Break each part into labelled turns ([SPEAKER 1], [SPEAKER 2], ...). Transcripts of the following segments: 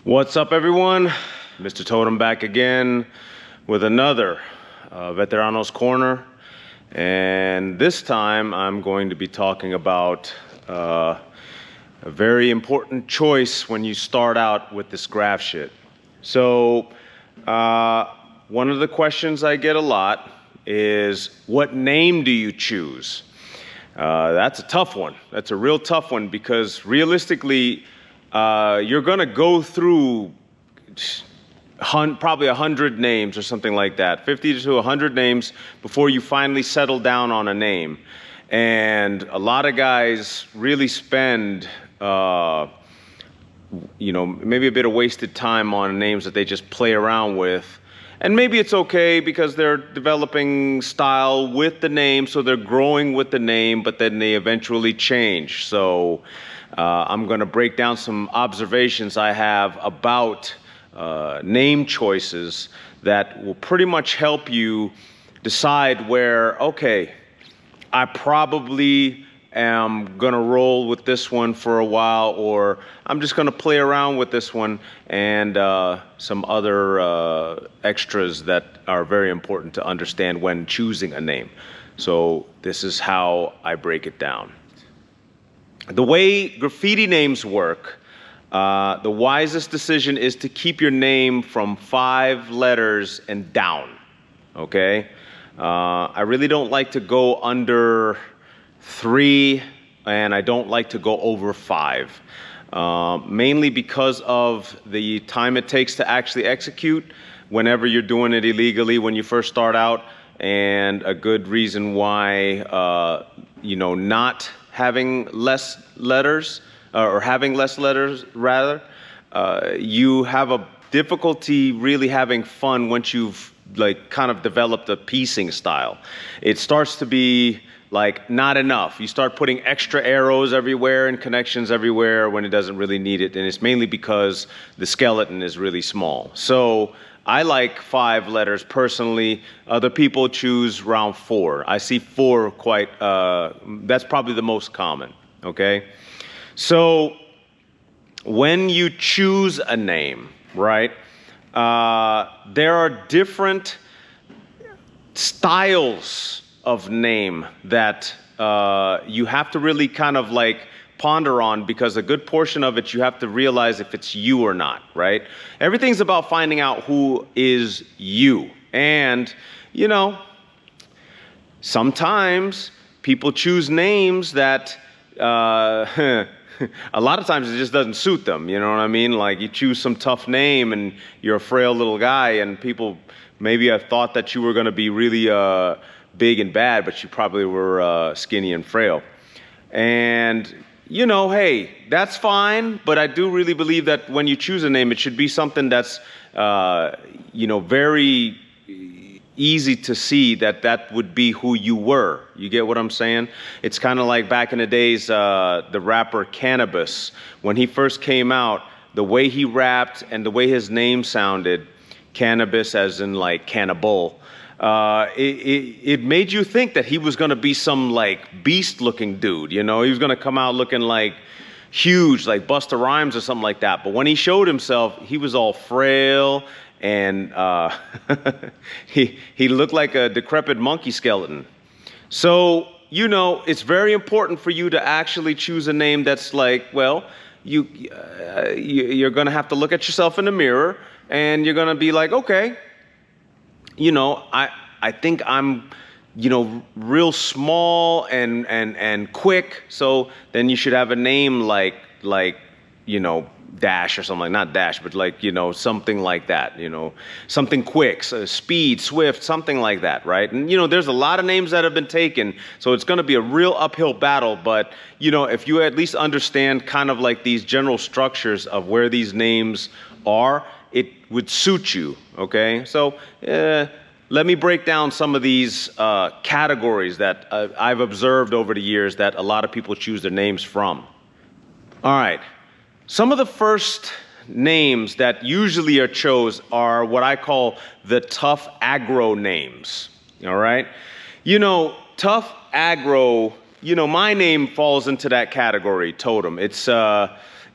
[SPEAKER 1] What's up, everyone? Mr. Totem back again with another Veteranos Corner. And this time I'm going to be talking about a very important choice when you start out with this graph shit. So one of the questions I get a lot is, what name do you choose? That's a tough one. That's a real tough one because realistically, you're gonna go through probably 100 names or something like that, 50 to 100 names before you finally settle down on a name. And a lot of guys really spend, maybe a bit of wasted time on names that they just play around with. And maybe it's okay because they're developing style with the name, so they're growing with the name, but then they eventually change. So I'm going to break down some observations I have about name choices that will pretty much help you decide where, okay, I probably am going to roll with this one for a while, or I'm just going to play around with this one, and some other extras that are very important to understand when choosing a name. So this is how I break it down. The way graffiti names work, the wisest decision is to keep your name from 5 letters and down, okay? I really don't like to go under 3, and I don't like to go over 5, mainly because of the time it takes to actually execute whenever you're doing it illegally when you first start out, and a good reason why, not having less letters, or having less letters rather, you have a difficulty really having fun once you've kind of developed a piecing style. It starts to be not enough. You start putting extra arrows everywhere and connections everywhere when it doesn't really need it, and it's mainly because the skeleton is really small. So I like 5 letters personally. Other people choose around 4. I see 4 quite, that's probably the most common, okay? So when you choose a name, right, there are different styles of name that you have to really kind of ponder on, because a good portion of it you have to realize if it's you or not, right? Everything's about finding out who is you. And, sometimes people choose names that a lot of times it just doesn't suit them, you know what I mean? Like you choose some tough name and you're a frail little guy, and people maybe have thought that you were going to be really big and bad, but you probably were skinny and frail. And hey, that's fine, but I do really believe that when you choose a name, it should be something that's, very easy to see that would be who you were. You get what I'm saying? It's kind of like back in the days, the rapper Cannabis, when he first came out, the way he rapped and the way his name sounded, Cannabis as in cannibal, it made you think that he was going to be some beast-looking dude, He was going to come out looking huge, like Busta Rhymes or something like that. But when he showed himself, he was all frail, and he looked like a decrepit monkey skeleton. So, it's very important for you to actually choose a name that's you're going to have to look at yourself in the mirror, and you're going to be like, okay, I think I'm, real small and quick. So then you should have a name like Dash or something, not Dash, but something like that, something quick, so Speed, Swift, something like that, right? And, there's a lot of names that have been taken, so it's going to be a real uphill battle. But, if you at least understand kind of these general structures of where these names are, it would suit you, okay? So let me break down some of these categories that I've observed over the years that a lot of people choose their names from. All right. Some of the first names that usually are chose are what I call the tough aggro names, all right? Tough aggro, my name falls into that category, Totem. It's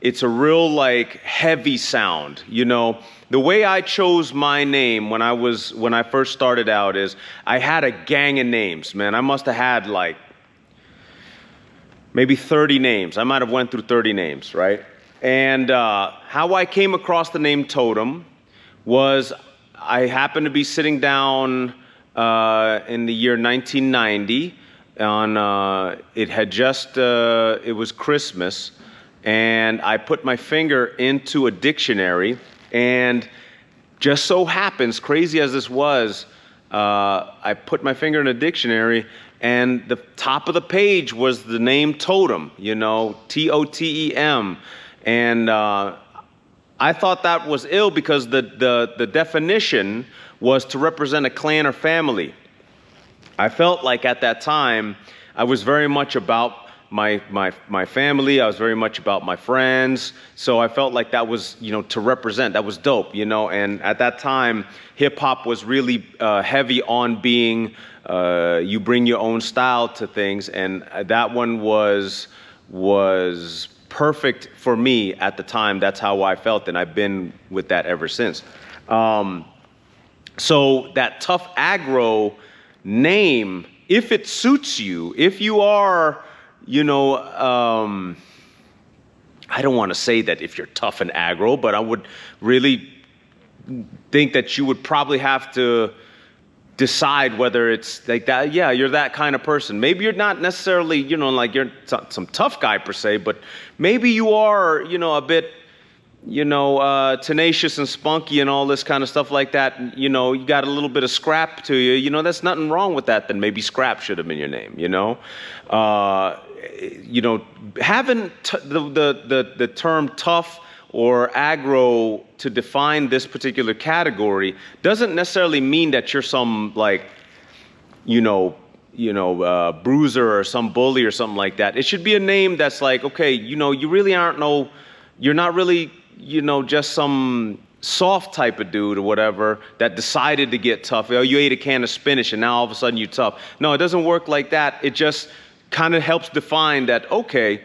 [SPEAKER 1] it's a real like heavy sound, you know. The way I chose my name when I first started out is I had a gang of names, man. I must have had like maybe 30 names. I might have went through 30 names, right? And how I came across the name Totem was I happened to be sitting down in the year 1990 on, it was Christmas, and I put my finger into a dictionary, and just so happens, crazy as this was, I put my finger in a dictionary, and the top of the page was the name Totem, you know, Totem. And I thought that was ill because the definition was to represent a clan or family. I felt like at that time I was very much about my family. I was very much about my friends. So I felt like that was, you know, to represent. That was dope, you know. And at that time, hip hop was really heavy on being you bring your own style to things, and that one was perfect for me at the time. That's how I felt, and I've been with that ever since. So that tough aggro name, if it suits you, if you are, you know, I don't want to say that if you're tough and aggro, but I would really think that you would probably have to decide whether it's like that. Yeah, you're that kind of person. Maybe you're not necessarily, you know, like you're some tough guy per se, but maybe you are, you know, a bit, you know, tenacious and spunky and all this kind of stuff like that. You know, you got a little bit of scrap to you. You know, there's nothing wrong with that. Then maybe scrap should have been your name. You know, having the term tough or aggro to define this particular category doesn't necessarily mean that you're some like, bruiser or some bully or something like that. It should be a name that's like, okay, you know, you really you're not really, you know, just some soft type of dude or whatever that decided to get tough. Oh, you ate a can of spinach and now all of a sudden you're tough. No, it doesn't work like that. It just kind of helps define that, okay,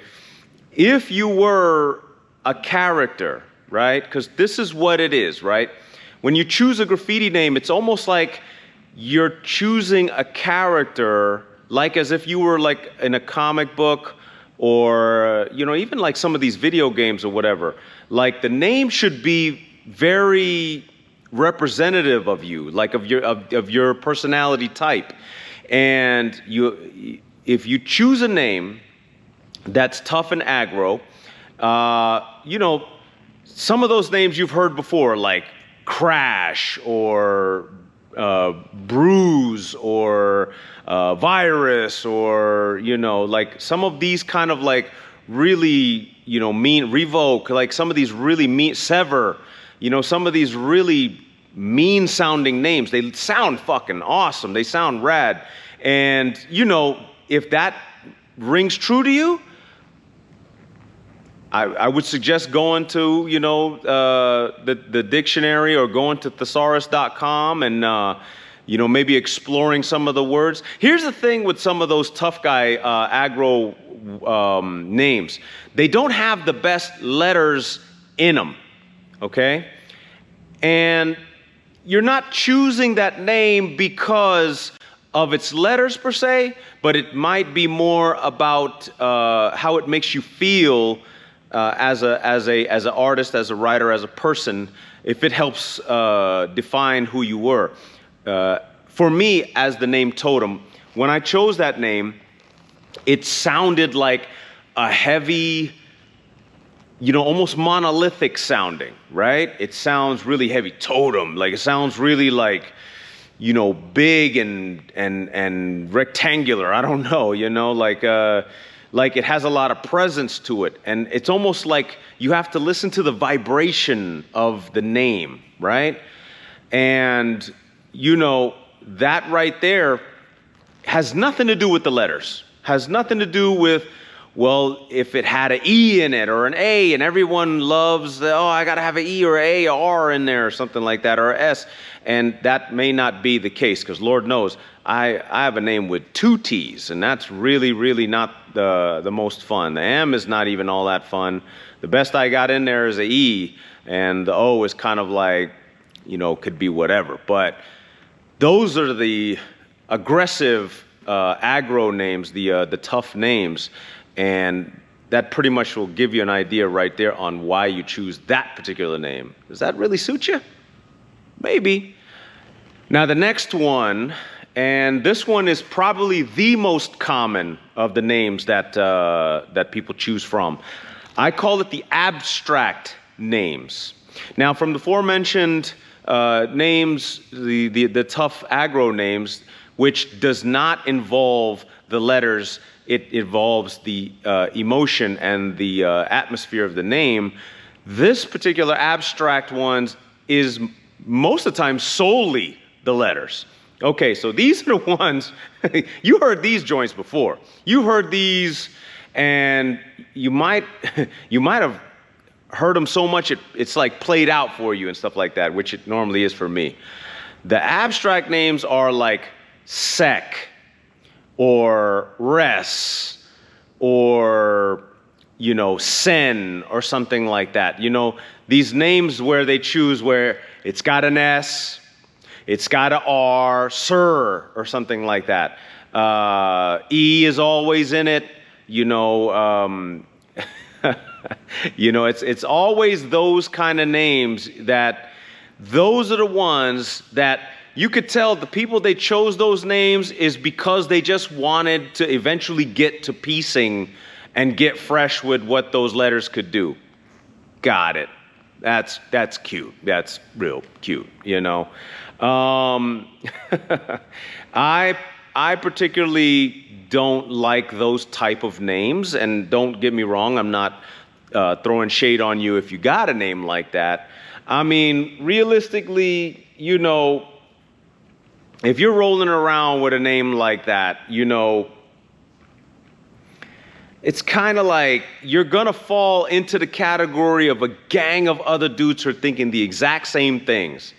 [SPEAKER 1] if you were a character, right? Because this is what it is, right? When you choose a graffiti name, it's almost like you're choosing a character, like as if you were like in a comic book or, you know, even like some of these video games or whatever. Like the name should be very representative of you, like of your personality type. And if you choose a name that's tough and aggro, you know, some of those names you've heard before, like Crash or Bruise or Virus, or, you know, like some of these kind of like really, you know, mean, Revoke, like some of these really mean, Sever, you know, some of these really mean sounding names. They sound fucking awesome. They sound rad. And, you know, if that rings true to you, I would suggest going to, you know, the dictionary or going to thesaurus.com and, you know, maybe exploring some of the words. Here's the thing with some of those tough guy aggro names. They don't have the best letters in them, okay? And you're not choosing that name because of its letters per se, but it might be more about how it makes you feel as an artist, as a writer, as a person, if it helps define who you were. For me, as the name Totem, when I chose that name, it sounded like a heavy, you know, almost monolithic sounding, right? It sounds really heavy. Totem, like it sounds really like, you know, big and rectangular. I don't know, you know, like it has a lot of presence to it. And it's almost like you have to listen to the vibration of the name, right? And, you know, that right there has nothing to do with the letters, has nothing to do with Well, if it had an E in it or an A, and everyone loves, I got to have an E or A or R in there or something like that, or an S, and that may not be the case, because Lord knows I have a name with 2 T's, and that's really, really not the most fun. The M is not even all that fun. The best I got in there is an E, and the O is kind of like, could be whatever. But those are the aggressive aggro names, the tough names. And that pretty much will give you an idea right there on why you choose that particular name. Does that really suit you? Maybe. Now the next one, and this one is probably the most common of the names that people choose from. I call it the abstract names. Now from the aforementioned names, the tough aggro names, which does not involve the letters, it involves the emotion and the atmosphere of the name. This particular abstract one is most of the time solely the letters. Okay, so these are the ones, you heard these joints before. You heard these, and you might have heard them so much it's like played out for you and stuff like that, which it normally is for me. The abstract names are like sec, or res, or, sen, or something like that. These names where they choose where it's got an S, it's got an R, sir, or something like that. E is always in it. It's always those kind of names those are the ones that you could tell the people they chose those names is because they just wanted to eventually get to piecing and get fresh with what those letters could do. Got it. That's cute. That's real cute, I particularly don't like those type of names, and don't get me wrong, I'm not throwing shade on you if you got a name like that. I mean, realistically, if you're rolling around with a name like that, it's kind of like you're going to fall into the category of a gang of other dudes who are thinking the exact same things.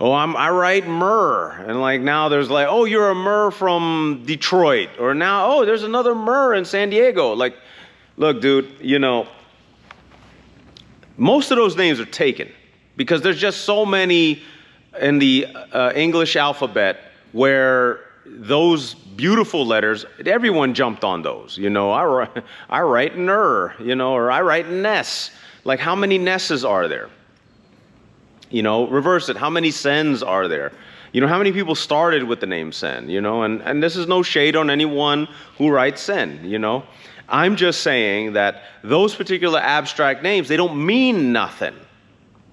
[SPEAKER 1] Oh, I write Murr. And like now there's like, oh, you're a Murr from Detroit. Or now, oh, there's another Murr in San Diego. Like, look, dude, most of those names are taken because there's just so many in the English alphabet where those beautiful letters, everyone jumped on those. I write Ner, or I write Ness. Like, how many Nesses are there? Reverse it. How many Sens are there? How many people started with the name Sen? And this is no shade on anyone who writes Sen. I'm just saying that those particular abstract names, they don't mean nothing,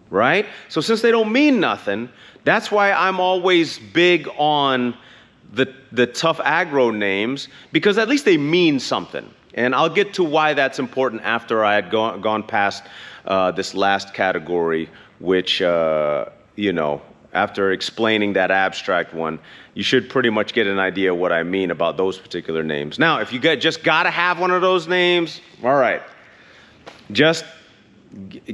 [SPEAKER 1] right? So since they don't mean nothing, that's why I'm always big on the tough aggro names, because at least they mean something. And I'll get to why that's important after I had gone past this last category, which, after explaining that abstract one, you should pretty much get an idea what I mean about those particular names. Now, if you just got to have one of those names, all right, just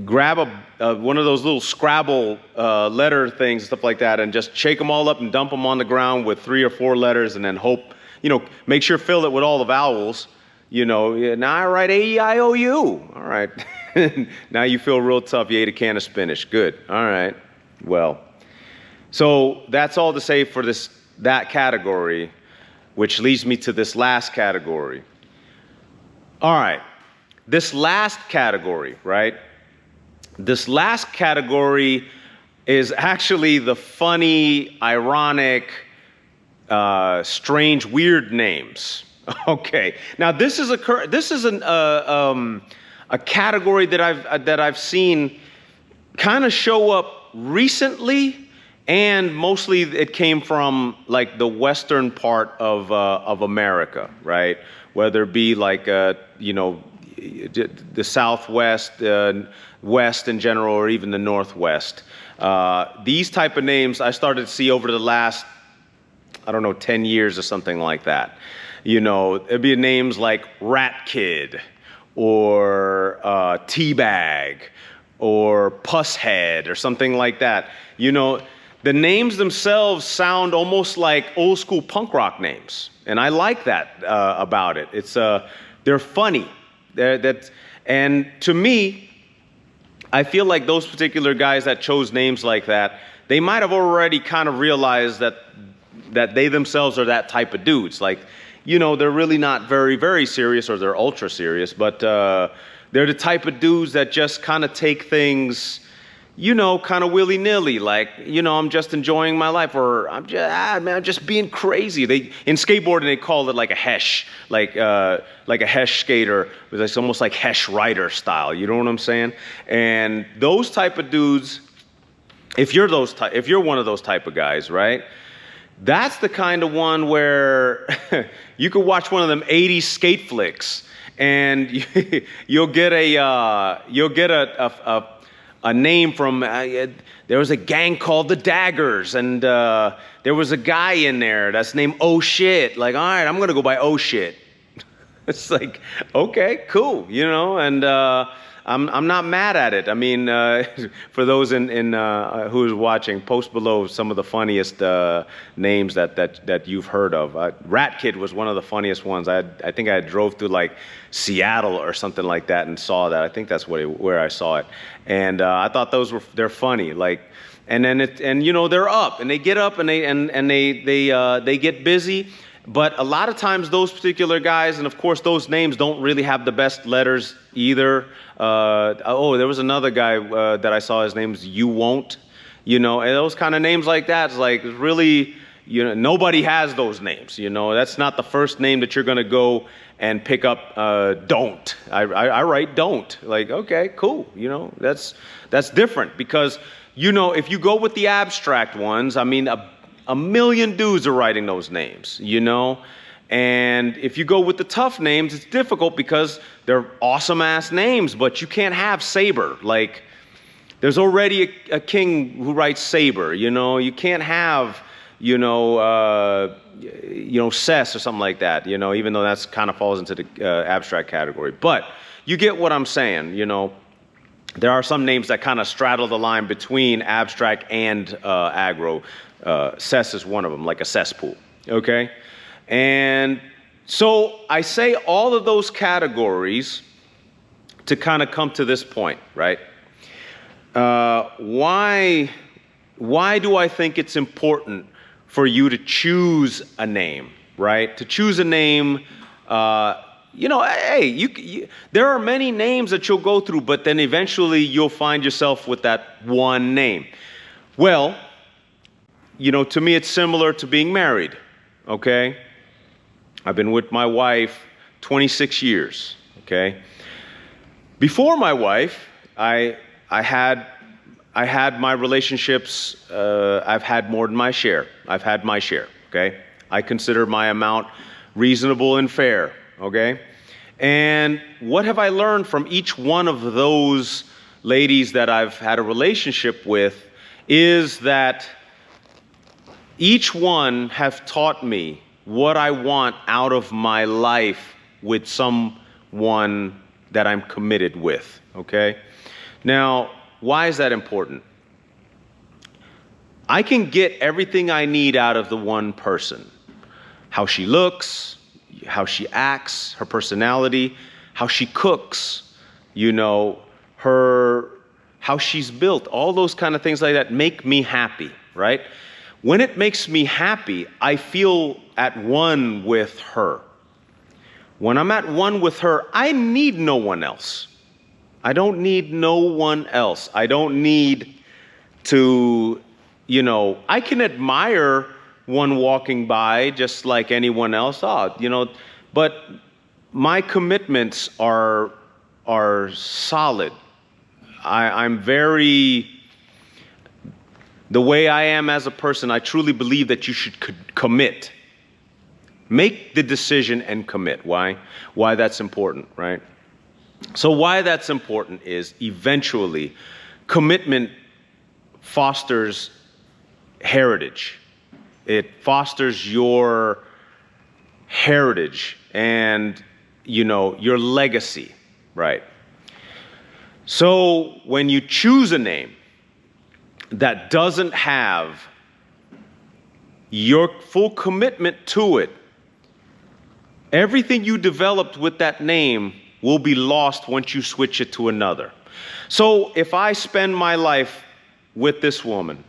[SPEAKER 1] grab one of those little Scrabble letter things, stuff like that, and just shake them all up and dump them on the ground with 3 or 4 letters, and then hope, make sure fill it with all the vowels. Now I write A-E-I-O-U. All right. Now you feel real tough. You ate a can of spinach. Good. All right. Well, so that's all to say for that category, which leads me to this last category. All right. This last category, right? This last category is actually the funny, ironic, strange, weird names. Okay. Now this is a category that I've seen kind of show up recently, and mostly it came from like the western part of America, right? Whether it be like the Southwest, West in general, or even the Northwest. These type of names I started to see over the last, 10 years or something like that. You know, it'd be names like Rat Kid or Teabag or Pusshead or something like that. You know, the names themselves sound almost like old school punk rock names. And I like that about it. It's they're funny. And to me, I feel like those particular guys that chose names like that, they might have already kind of realized that they themselves are that type of dudes. Like, you know, they're really not very, very serious, or they're ultra serious, but they're the type of dudes that just kind of take things, you know, kind of willy-nilly. Like, you know, I'm just enjoying my life, or I'm just being crazy. In skateboarding, they call it like a hesh, like a hesh skater. It's almost like hesh rider style. You know what I'm saying? And those type of dudes, if you're one of those type of guys, right? That's the kind of one where you could watch one of them 80s skate flicks, and you'll get a name from. There was a gang called the Daggers, and there was a guy in there that's named Oh Shit. Like, all right, I'm gonna go by Oh Shit. It's like, okay, cool, you know, and I'm not mad at it. I mean, for those who's watching, post below some of the funniest names that you've heard of. Rat Kid was one of the funniest ones. I think I drove through like Seattle or something like that and saw that. I think that's where I saw it, and I thought they're funny. Like, and then you know, they're up and they get up and they get busy. But a lot of times those particular guys, and of course those names don't really have the best letters either. There was another guy that I saw, his name's You Won't, you know, and those kind of names like that. It's like, really, you know, nobody has those names, you know. That's not the first name that you're going to go and pick up. Don't. I write Don't. Like, okay, cool, you know, that's different, because, you know, if you go with the abstract ones, I mean, a million dudes are writing those names, you know? And if you go with the tough names, it's difficult because they're awesome-ass names, but you can't have Saber. Like, there's already a king who writes Saber, you know? You can't have, Cess or something like that, you know, even though that's kind of falls into the abstract category. But you get what I'm saying, you know? There are some names that kind of straddle the line between abstract and aggro. Cess is one of them, like a cesspool, okay? And so I say all of those categories to kind of come to this point, right? Why do I think it's important for you to choose a name, right? To choose a name, you know, hey, there are many names that you'll go through, but then eventually you'll find yourself with that one name. Well, you know, to me it's similar to being married, okay? I've been with my wife 26 years, okay? Before my wife, I had my relationships, I've had more than my share. I've had my share, okay? I consider my amount reasonable and fair, okay? And what have I learned from each one of those ladies that I've had a relationship with is that each one have taught me what I want out of my life with someone that I'm committed with, okay? Now, why is that important? I can get everything I need out of the one person. How she looks, how she acts, her personality, how she cooks, you know, how she's built, all those kind of things like that make me happy, right? When it makes me happy, I feel at one with her. When I'm at one with her, I need no one else. I don't need no one else. I don't need to, you know, I can admire one walking by just like anyone else. You know, but my commitments are solid. I'm very... The way I am as a person, I truly believe that you should commit. Make the decision and commit. Why? Why that's important, right? So why that's important is eventually commitment fosters heritage. It fosters your heritage and, your legacy, right? So when you choose a name that doesn't have your full commitment to it, everything you developed with that name will be lost once you switch it to another. So if I spend my life with this woman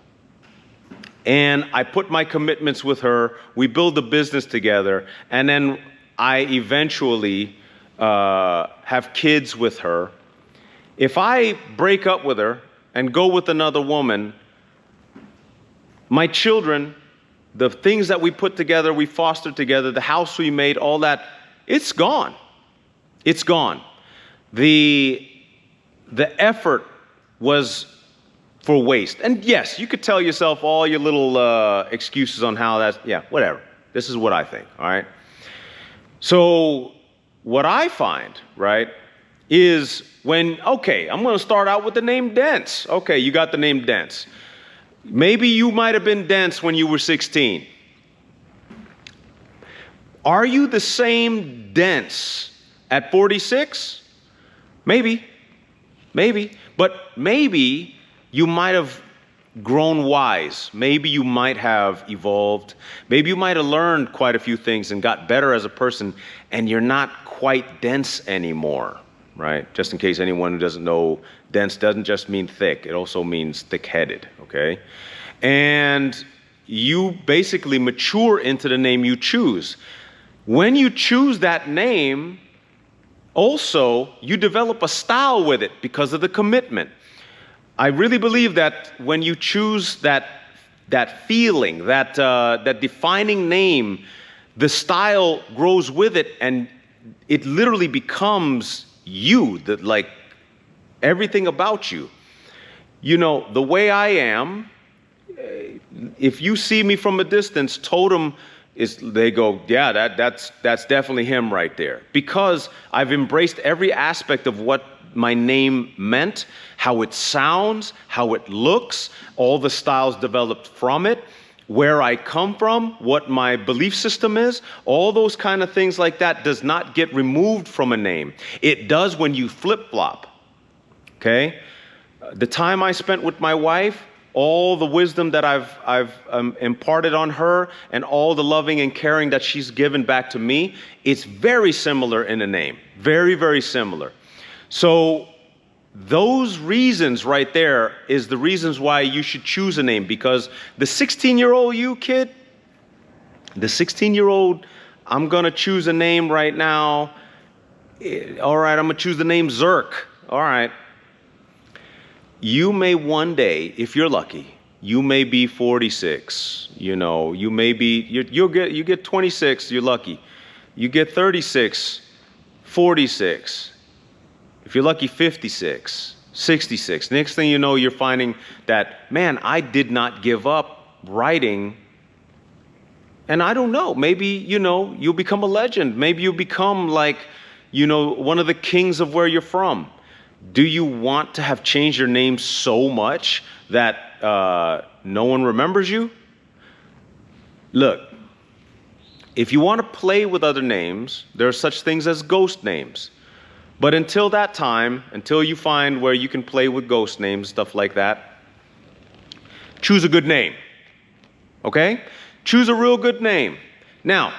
[SPEAKER 1] and I put my commitments with her, we build a business together, and then I eventually have kids with her, if I break up with her and go with another woman, my children, the things that we put together, we fostered together, the house we made, all that, it's gone. It's gone. The effort was for waste. And yes, you could tell yourself all your little excuses on how that's, yeah, whatever. This is what I think, all right? So what I find, right, is when, okay, I'm going to start out with the name Dense. Okay, you got the name Dense. Maybe you might have been dense when you were 16. Are you the same dense at 46? Maybe. But maybe you might have grown wise. Maybe you might have evolved. Maybe you might have learned quite a few things and got better as a person, and you're not quite dense anymore, right? Just in case anyone who doesn't know, dense doesn't just mean thick. It also means thick-headed, okay? And you basically mature into the name you choose. When you choose that name, also, you develop a style with it because of the commitment. I really believe that when you choose that feeling, that defining name, the style grows with it, and it literally becomes you, like everything about you. The way I am, if you see me from a distance, totem they go, yeah, that's definitely him right there. Because I've embraced every aspect of what my name meant, how it sounds, how it looks, all the styles developed from it, where I come from, what my belief system is, all those kind of things like that does not get removed from a name. It does when you flip-flop, okay? The time I spent with my wife, all the wisdom that I've imparted on her, and all the loving and caring that she's given back to me, it's very similar in the name. Very, very similar. So those reasons right there is the reasons why you should choose a name, because the 16-year-old you, kid, the 16-year-old, I'm going to choose a name right now. All right, I'm going to choose the name Zerk. All right. You may one day, if you're lucky, you may be 46. You may be, you get 26, you're lucky. You get 36, 46. If you're lucky, 56, 66. Next thing you know, you're finding that, man, I did not give up writing. And I don't know, maybe, you'll become a legend. Maybe you'll become like, one of the kings of where you're from. Do you want to have changed your name so much that no one remembers you? Look, if you want to play with other names, there are such things as ghost names. But until that time, until you find where you can play with ghost names, stuff like that, choose a good name, okay? Choose a real good name. Now,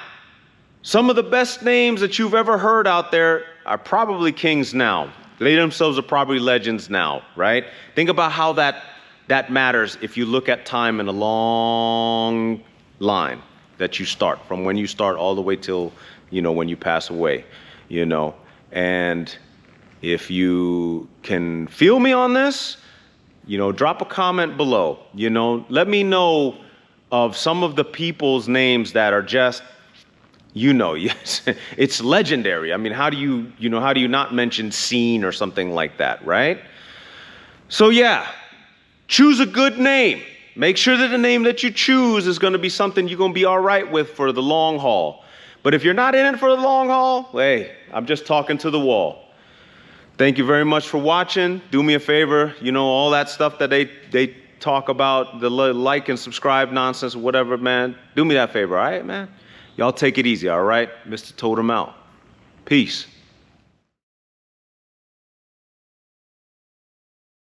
[SPEAKER 1] some of the best names that you've ever heard out there are probably kings now. They themselves are probably legends now, right? Think about how that matters if you look at time in a long line that you start, from when you start all the way till, when you pass away, And if you can feel me on this, drop a comment below. Let me know of some of the people's names that are just, yes, it's legendary. I mean, how do you not mention Scene or something like that, right? So yeah, choose a good name. Make sure that the name that you choose is going to be something you're going to be all right with for the long haul. But if you're not in it for the long haul, hey, I'm just talking to the wall. Thank you very much for watching. Do me a favor, all that stuff that they talk about, the like and subscribe nonsense or whatever, man. Do me that favor, all right, man? Y'all take it easy, all right? Mr. Totem out. Peace.